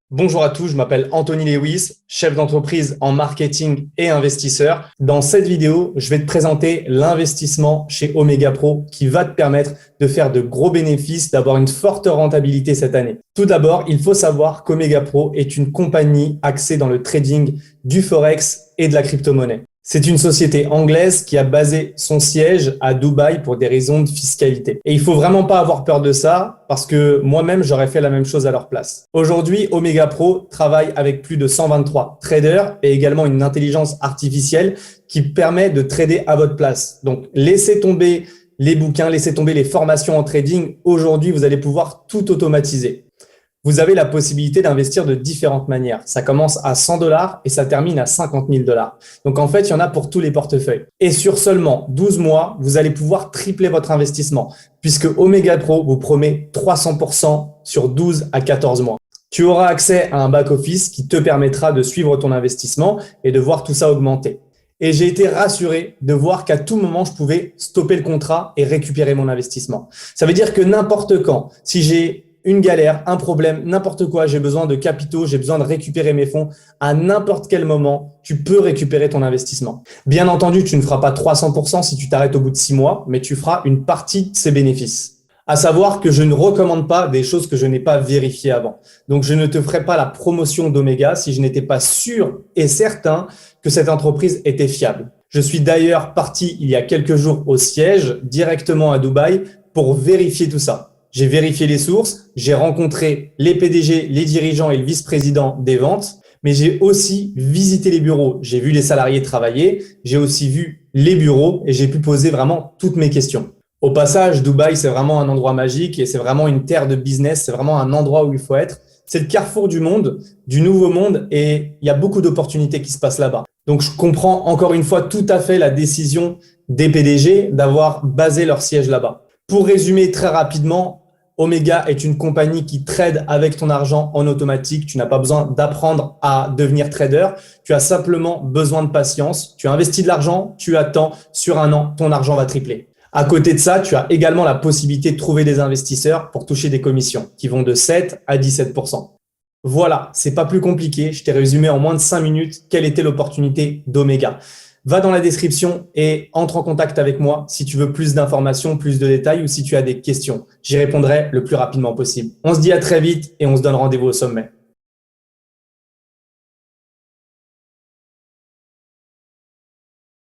Bonjour à tous, je m'appelle Anthony Lewis, chef d'entreprise en marketing et investisseur. Dans cette vidéo, je vais te présenter l'investissement chez Omega Pro qui va te permettre de faire de gros bénéfices, d'avoir une forte rentabilité cette année. Tout d'abord, il faut savoir qu'Omega Pro est une compagnie axée dans le trading du Forex et de la crypto-monnaie. C'est une société anglaise qui a basé son siège à Dubaï pour des raisons de fiscalité. Et il faut vraiment pas avoir peur de ça parce que moi-même, j'aurais fait la même chose à leur place. Aujourd'hui, Omega Pro travaille avec plus de 123 traders et également une intelligence artificielle qui permet de trader à votre place. Donc, laissez tomber les bouquins, laissez tomber les formations en trading. Aujourd'hui, vous allez pouvoir tout automatiser. Vous avez la possibilité d'investir de différentes manières. Ça commence à 100 $ et ça termine à 50 000 $. Donc, en fait, il y en a pour tous les portefeuilles. Et sur seulement 12 mois, vous allez pouvoir tripler votre investissement puisque Omega Pro vous promet 300% sur 12 à 14 mois. Tu auras accès à un back-office qui te permettra de suivre ton investissement et de voir tout ça augmenter. Et j'ai été rassuré de voir qu'à tout moment, je pouvais stopper le contrat et récupérer mon investissement. Ça veut dire que n'importe quand, si j'ai une galère, un problème, n'importe quoi, j'ai besoin de capitaux, j'ai besoin de récupérer mes fonds, à n'importe quel moment, tu peux récupérer ton investissement. Bien entendu, tu ne feras pas 300% si tu t'arrêtes au bout de 6 mois, mais tu feras une partie de ces bénéfices. À savoir que je ne recommande pas des choses que je n'ai pas vérifiées avant. Donc, je ne te ferai pas la promotion d'Omega si je n'étais pas sûr et certain que cette entreprise était fiable. Je suis d'ailleurs parti il y a quelques jours au siège, directement à Dubaï, pour vérifier tout ça. J'ai vérifié les sources, j'ai rencontré les PDG, les dirigeants et le vice-président des ventes, mais j'ai aussi visité les bureaux. J'ai vu les salariés travailler, j'ai aussi vu les bureaux et j'ai pu poser vraiment toutes mes questions. Au passage, Dubaï, c'est vraiment un endroit magique et c'est vraiment une terre de business, c'est vraiment un endroit où il faut être. C'est le carrefour du monde, du nouveau monde et il y a beaucoup d'opportunités qui se passent là-bas. Donc, je comprends encore une fois tout à fait la décision des PDG d'avoir basé leur siège là-bas. Pour résumer très rapidement, Omega est une compagnie qui trade avec ton argent en automatique. Tu n'as pas besoin d'apprendre à devenir trader. Tu as simplement besoin de patience. Tu investis de l'argent, tu attends. Sur un an, ton argent va tripler. À côté de ça, tu as également la possibilité de trouver des investisseurs pour toucher des commissions qui vont de 7 à 17%. Voilà, c'est pas plus compliqué. Je t'ai résumé en moins de 5 minutes quelle était l'opportunité d'Omega. Va dans la description et entre en contact avec moi si tu veux plus d'informations, plus de détails ou si tu as des questions. J'y répondrai le plus rapidement possible. On se dit à très vite et on se donne rendez-vous au sommet.